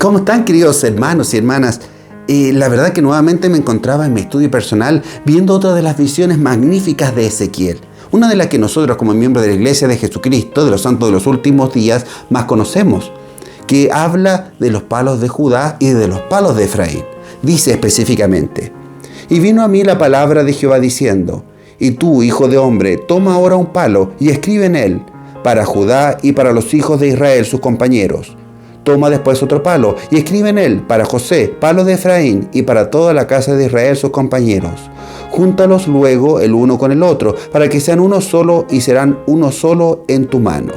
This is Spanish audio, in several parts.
¿Cómo están, queridos hermanos y hermanas? La verdad que nuevamente me encontraba en mi estudio personal viendo otra de las visiones magníficas de Ezequiel. Una de las que nosotros como miembros de la Iglesia de Jesucristo, de los santos de los últimos días, más conocemos, que habla de los palos de Judá y de los palos de Efraín. Dice específicamente: y vino a mí la palabra de Jehová diciendo: y tú, hijo de hombre, toma ahora un palo y escribe en él, para Judá y para los hijos de Israel sus compañeros. Toma después otro palo y escribe en él, para José, palo de Efraín, y para toda la casa de Israel sus compañeros. Júntalos luego el uno con el otro, para que sean uno solo y serán uno solo en tu mano.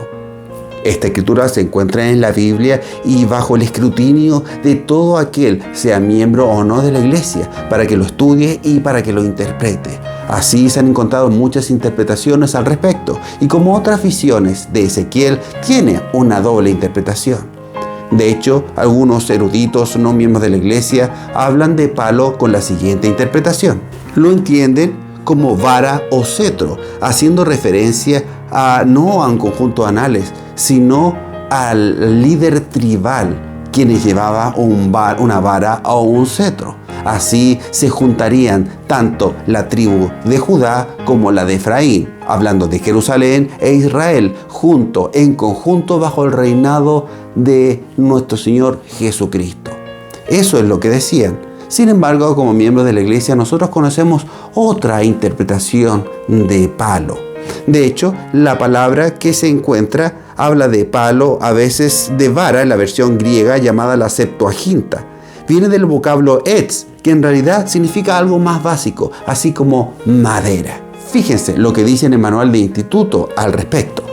Esta escritura se encuentra en la Biblia y bajo el escrutinio de todo aquel, sea miembro o no de la iglesia, para que lo estudie y para que lo interprete. Así se han encontrado muchas interpretaciones al respecto, y como otras visiones de Ezequiel, tiene una doble interpretación. De hecho, algunos eruditos no miembros de la iglesia hablan de palo con la siguiente interpretación. Lo entienden como vara o cetro, haciendo referencia no a un conjunto de anales, sino al líder tribal, quien llevaba una vara o un cetro. Así se juntarían tanto la tribu de Judá como la de Efraín, hablando de Jerusalén e Israel, en conjunto bajo el reinado de nuestro Señor Jesucristo. Eso es lo que decían. Sin embargo, como miembros de la iglesia, nosotros conocemos otra interpretación de palo. De hecho, la palabra que se encuentra habla de palo, a veces de vara, en la versión griega llamada la Septuaginta. Viene del vocablo etz, que en realidad significa algo más básico, así como madera. Fíjense lo que dice en el manual de instituto al respecto.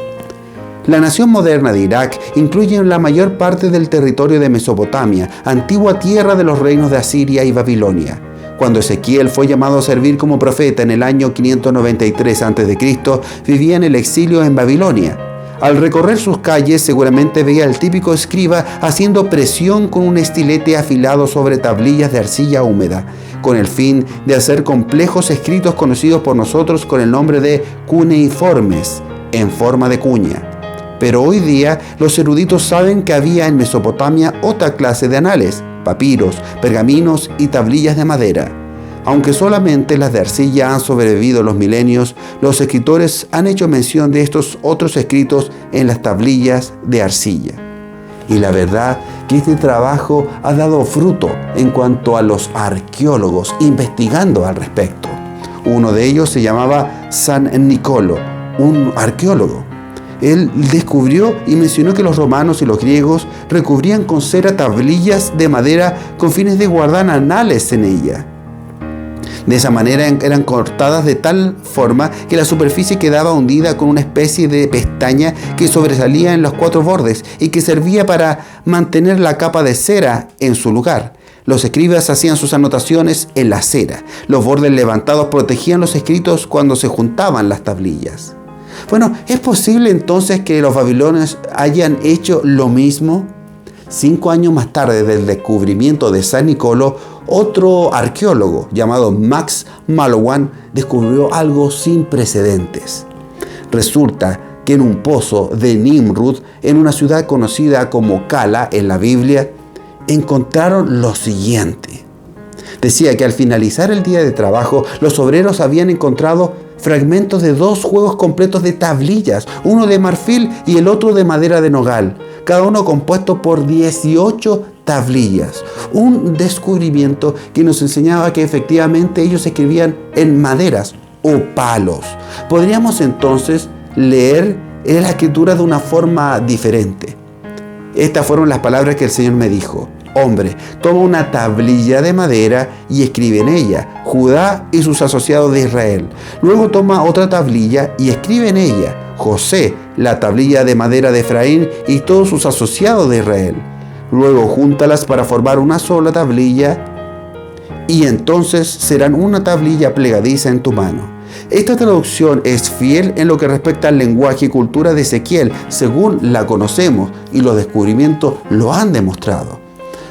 La nación moderna de Irak incluye la mayor parte del territorio de Mesopotamia, antigua tierra de los reinos de Asiria y Babilonia. Cuando Ezequiel fue llamado a servir como profeta en el año 593 a.C., vivía en el exilio en Babilonia. Al recorrer sus calles, seguramente veía al típico escriba haciendo presión con un estilete afilado sobre tablillas de arcilla húmeda, con el fin de hacer complejos escritos conocidos por nosotros con el nombre de cuneiformes, en forma de cuña. Pero hoy día los eruditos saben que había en Mesopotamia otra clase de anales, papiros, pergaminos y tablillas de madera. Aunque solamente las de arcilla han sobrevivido los milenios, los escritores han hecho mención de estos otros escritos en las tablillas de arcilla. Y la verdad que este trabajo ha dado fruto en cuanto a los arqueólogos investigando al respecto. Uno de ellos se llamaba San Nicolo, un arqueólogo. Él descubrió y mencionó que los romanos y los griegos recubrían con cera tablillas de madera con fines de guardar anales en ella. De esa manera eran cortadas de tal forma que la superficie quedaba hundida con una especie de pestaña que sobresalía en los cuatro bordes y que servía para mantener la capa de cera en su lugar. Los escribas hacían sus anotaciones en la cera. Los bordes levantados protegían los escritos cuando se juntaban las tablillas. Bueno, ¿es posible entonces que los babilonios hayan hecho lo mismo? 5 años más tarde del descubrimiento de San Nicolo, otro arqueólogo llamado Max Mallowan descubrió algo sin precedentes. Resulta que en un pozo de Nimrud, en una ciudad conocida como Cala en la Biblia, encontraron lo siguiente. Decía que al finalizar el día de trabajo, los obreros habían encontrado fragmentos de 2 juegos completos de tablillas, uno de marfil y el otro de madera de nogal, cada uno compuesto por 18 tablillas. Un descubrimiento que nos enseñaba que efectivamente ellos escribían en maderas o palos. Podríamos entonces leer la escritura de una forma diferente. Estas fueron las palabras que el Señor me dijo: hombre, toma una tablilla de madera y escribe en ella Judá y sus asociados de Israel. Luego toma otra tablilla y escribe en ella José, la tablilla de madera de Efraín y todos sus asociados de Israel. Luego júntalas para formar una sola tablilla y entonces serán una tablilla plegadiza en tu mano. Esta traducción es fiel en lo que respecta al lenguaje y cultura de Ezequiel, según la conocemos y los descubrimientos lo han demostrado.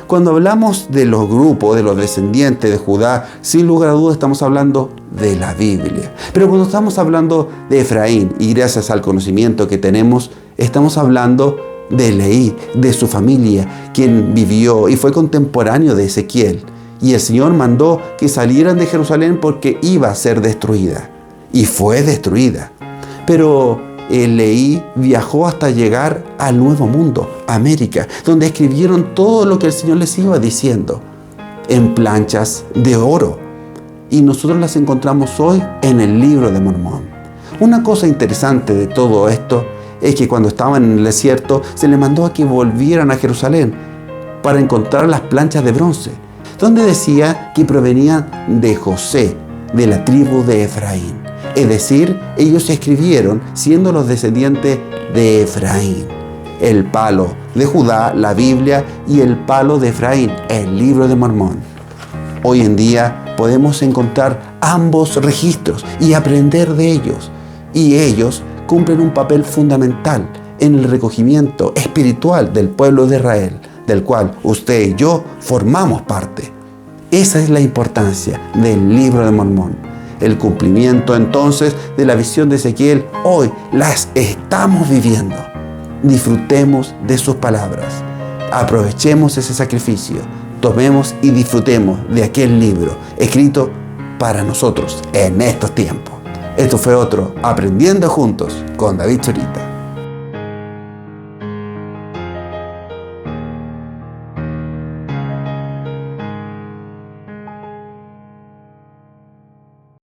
Cuando hablamos de los grupos, de los descendientes de Judá, sin lugar a dudas estamos hablando de la Biblia. Pero cuando estamos hablando de Efraín, y gracias al conocimiento que tenemos, estamos hablando de Leí, de su familia, quien vivió y fue contemporáneo de Ezequiel. Y el Señor mandó que salieran de Jerusalén porque iba a ser destruida. Y fue destruida. Pero Leí viajó hasta llegar al Nuevo Mundo, América, donde escribieron todo lo que el Señor les iba diciendo en planchas de oro. Y nosotros las encontramos hoy en el Libro de Mormón. Una cosa interesante de todo esto es que cuando estaban en el desierto se les mandó a que volvieran a Jerusalén para encontrar las planchas de bronce, donde decía que provenían de José, de la tribu de Efraín. Es decir, ellos escribieron siendo los descendientes de Efraín. El palo de Judá, la Biblia, y el palo de Efraín, el Libro de Mormón. Hoy en día podemos encontrar ambos registros y aprender de ellos. Y ellos cumplen un papel fundamental en el recogimiento espiritual del pueblo de Israel, del cual usted y yo formamos parte. Esa es la importancia del Libro de Mormón. El cumplimiento entonces de la visión de Ezequiel, hoy las estamos viviendo. Disfrutemos de sus palabras. Aprovechemos ese sacrificio. Tomemos y disfrutemos de aquel libro escrito para nosotros en estos tiempos. Esto fue otro Aprendiendo Juntos con David Zurita.